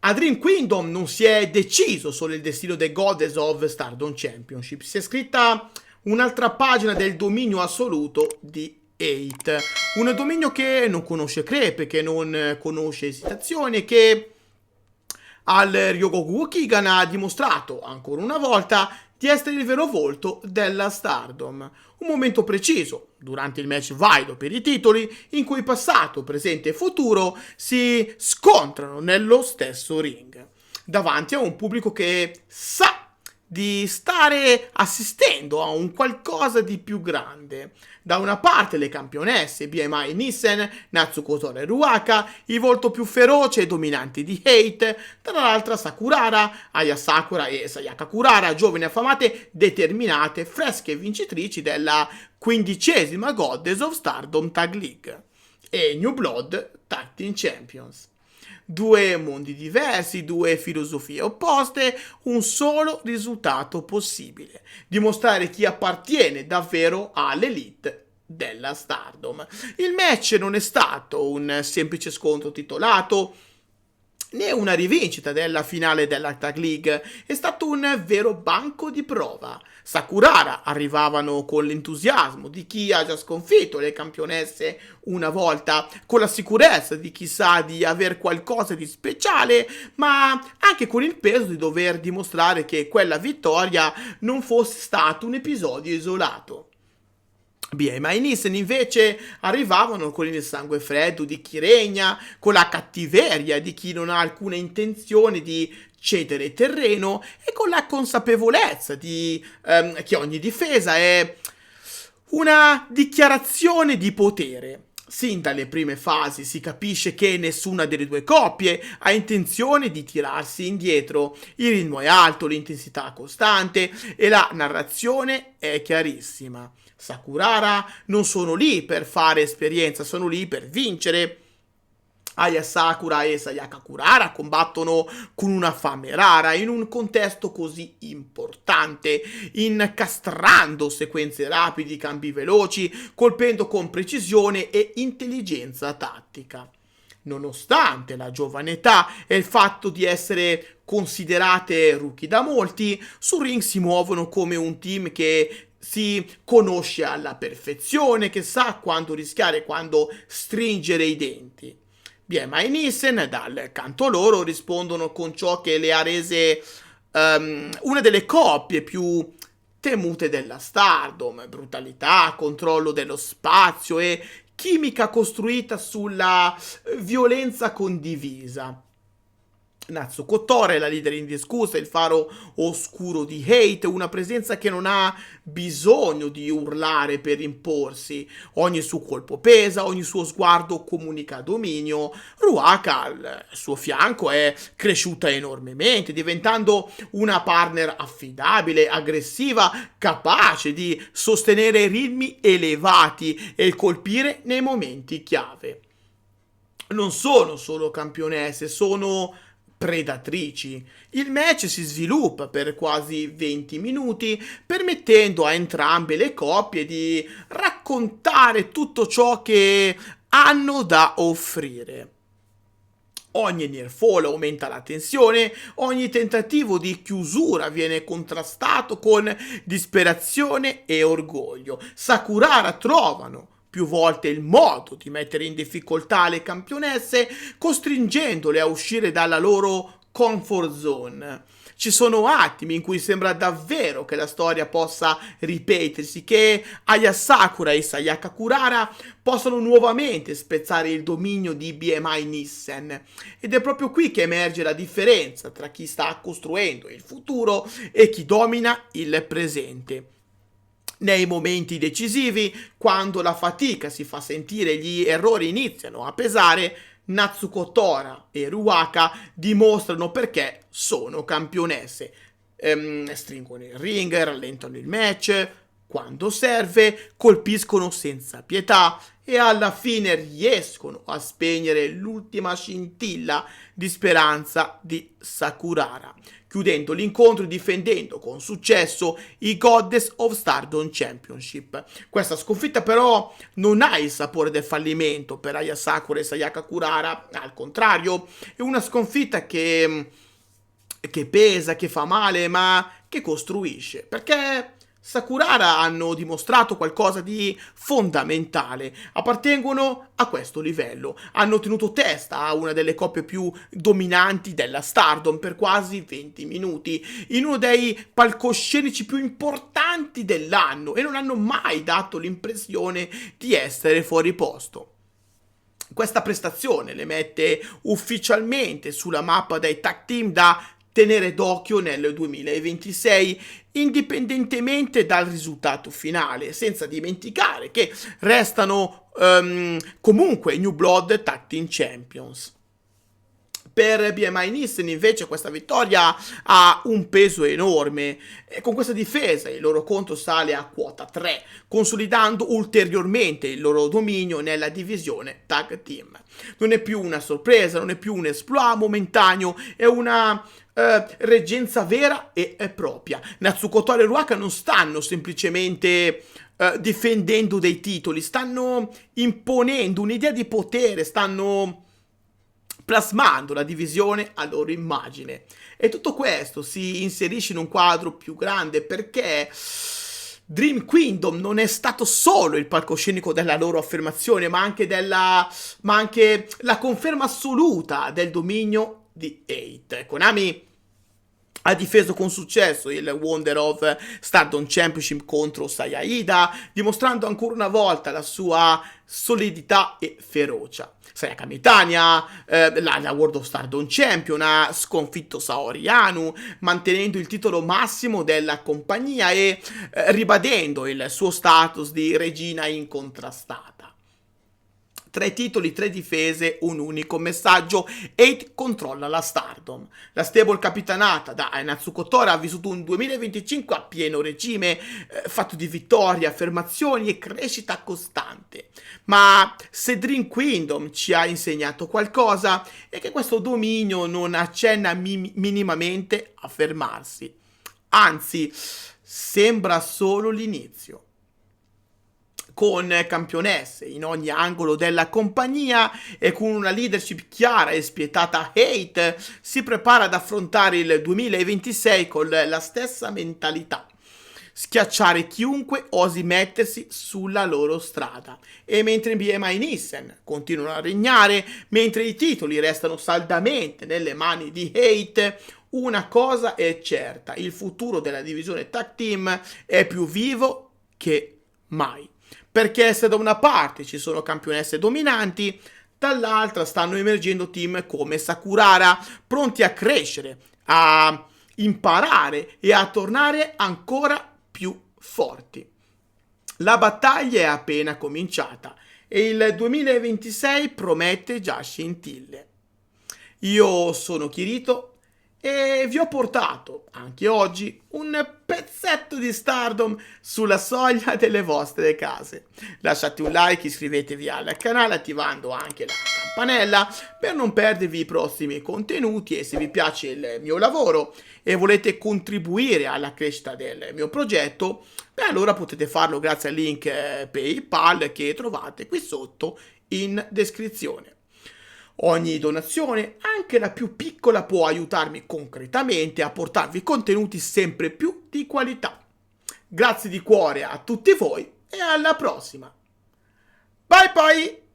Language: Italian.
A Dream Kingdom non si è deciso solo il destino dei Goddess of Stardom Championship, si è scritta un'altra pagina del dominio assoluto di Hate, un dominio che non conosce crepe, che non conosce esitazioni, che al Ryogoku Kigan ha dimostrato ancora una volta di essere il vero volto della Stardom. Un momento preciso, durante il match valido per i titoli, in cui passato, presente e futuro si scontrano nello stesso ring, davanti a un pubblico che sa di stare assistendo a un qualcosa di più grande. Da una parte le campionesse BMI Nissen, Natsuko Tora e Ruaka, il volto più feroce e dominante di Hate, dall'altra Sakurara, Aya Sakura e Sayaka Kurara, giovani affamate, determinate, fresche vincitrici della 15ª Goddess of Stardom Tag League e New Blood Tag Team Champions. Due mondi diversi, due filosofie opposte, un solo risultato possibile: dimostrare chi appartiene davvero all'elite della Stardom. Il match non è stato un semplice scontro titolato, né una rivincita della finale della Tag League, è stato un vero banco di prova. Sakurara arrivavano con l'entusiasmo di chi ha già sconfitto le campionesse una volta, con la sicurezza di chi sa di aver qualcosa di speciale, ma anche con il peso di dover dimostrare che quella vittoria non fosse stato un episodio isolato. BMI Nissen invece arrivavano con il sangue freddo di chi regna, con la cattiveria di chi non ha alcuna intenzione di cedere terreno e con la consapevolezza di che ogni difesa è una dichiarazione di potere. Sin dalle prime fasi si capisce che nessuna delle due coppie ha intenzione di tirarsi indietro. Il ritmo è alto, l'intensità costante e la narrazione è chiarissima. Sakurara non sono lì per fare esperienza, sono lì per vincere. Aya Sakura e Sayaka Kurara combattono con una fame rara in un contesto così importante, incastrando sequenze rapidi, cambi veloci, colpendo con precisione e intelligenza tattica. Nonostante la giovane età e il fatto di essere considerate rookie da molti, sul ring si muovono come un team che si conosce alla perfezione, che sa quando rischiare, quando stringere i denti. BMI Nissen, dal canto loro, rispondono con ciò che le ha rese una delle coppie più temute della Stardom: brutalità, controllo dello spazio e chimica costruita sulla violenza condivisa. Natsuko Tora è la leader indiscussa, il faro oscuro di Hate, una presenza che non ha bisogno di urlare per imporsi. Ogni suo colpo pesa, ogni suo sguardo comunica dominio. Ruaka al suo fianco è cresciuta enormemente, diventando una partner affidabile, aggressiva, capace di sostenere ritmi elevati e colpire nei momenti chiave. Non sono solo campionesse, sono predatrici. Il match si sviluppa per quasi 20 minuti, permettendo a entrambe le coppie di raccontare tutto ciò che hanno da offrire. Ogni near fall aumenta la tensione, ogni tentativo di chiusura viene contrastato con disperazione e orgoglio. Sakurara trovano più volte il modo di mettere in difficoltà le campionesse, costringendole a uscire dalla loro comfort zone. Ci sono attimi in cui sembra davvero che la storia possa ripetersi, che Aya Sakura e Sayaka Kurara possano nuovamente spezzare il dominio di BMI Nissen. Ed è proprio qui che emerge la differenza tra chi sta costruendo il futuro e chi domina il presente. Nei momenti decisivi, quando la fatica si fa sentire e gli errori iniziano a pesare, Natsuko Tora e Ruaka dimostrano perché sono campionesse. Stringono il ring, rallentano il match, quando serve, colpiscono senza pietà e alla fine riescono a spegnere l'ultima scintilla di speranza di Sakurara, chiudendo l'incontro e difendendo con successo i Goddess of Stardom Championship. Questa sconfitta però non ha il sapore del fallimento per Aya Sakura e Sayaka Kurara, al contrario, è una sconfitta che pesa, che fa male, ma che costruisce, perché Sakurara hanno dimostrato qualcosa di fondamentale, appartengono a questo livello, hanno tenuto testa a una delle coppie più dominanti della Stardom per quasi 20 minuti, in uno dei palcoscenici più importanti dell'anno e non hanno mai dato l'impressione di essere fuori posto. Questa prestazione le mette ufficialmente sulla mappa dei tag team da tenere d'occhio nel 2026, indipendentemente dal risultato finale, senza dimenticare che restano comunque i New Blood Tag Team Champions. Per BMI Nissen invece questa vittoria ha un peso enorme e con questa difesa il loro conto sale a quota 3, consolidando ulteriormente il loro dominio nella divisione tag team. Non è più una sorpresa, non è più un exploit momentaneo, è una reggenza vera e propria. Natsuko Tora e Ruaka non stanno semplicemente difendendo dei titoli, stanno imponendo un'idea di potere, stanno plasmando la divisione a loro immagine. E tutto questo si inserisce in un quadro più grande perché Dream Kingdom non è stato solo il palcoscenico della loro affermazione, ma anche la conferma assoluta del dominio di Eight. Konami ha difeso con successo il Wonder of Stardom Championship contro Saya Iida, dimostrando ancora una volta la sua solidità e ferocia. Sayaka Mitania, la World of Stardom Champion, ha sconfitto Saori Anou, mantenendo il titolo massimo della compagnia e ribadendo il suo status di regina incontrastata. 3 titoli, 3 difese, un unico messaggio. Eight controlla la Stardom. La stable capitanata da Natsuko Tora ha vissuto un 2025 a pieno regime, fatto di vittorie, affermazioni e crescita costante. Ma se Dream Kingdom ci ha insegnato qualcosa è che questo dominio non accenna minimamente a fermarsi. Anzi, sembra solo l'inizio. Con campionesse in ogni angolo della compagnia e con una leadership chiara e spietata, Eight si prepara ad affrontare il 2026 con la stessa mentalità. Schiacciare chiunque osi mettersi sulla loro strada. E mentre BMI Nissen continuano a regnare, mentre i titoli restano saldamente nelle mani di Eight, una cosa è certa: il futuro della divisione tag team è più vivo che mai. Perché se da una parte ci sono campionesse dominanti, dall'altra stanno emergendo team come Sakurara, pronti a crescere, a imparare e a tornare ancora più forti. La battaglia è appena cominciata e il 2026 promette già scintille. Io sono Kirito e vi ho portato anche oggi un pezzetto di Stardom sulla soglia delle vostre case. Lasciate un like, iscrivetevi al canale attivando anche la campanella per non perdervi i prossimi contenuti, e se vi piace il mio lavoro e volete contribuire alla crescita del mio progetto, allora potete farlo grazie al link PayPal che trovate qui sotto in descrizione. Ogni donazione, anche la più piccola, può aiutarmi concretamente a portarvi contenuti sempre più di qualità. Grazie di cuore a tutti voi e alla prossima. Bye bye!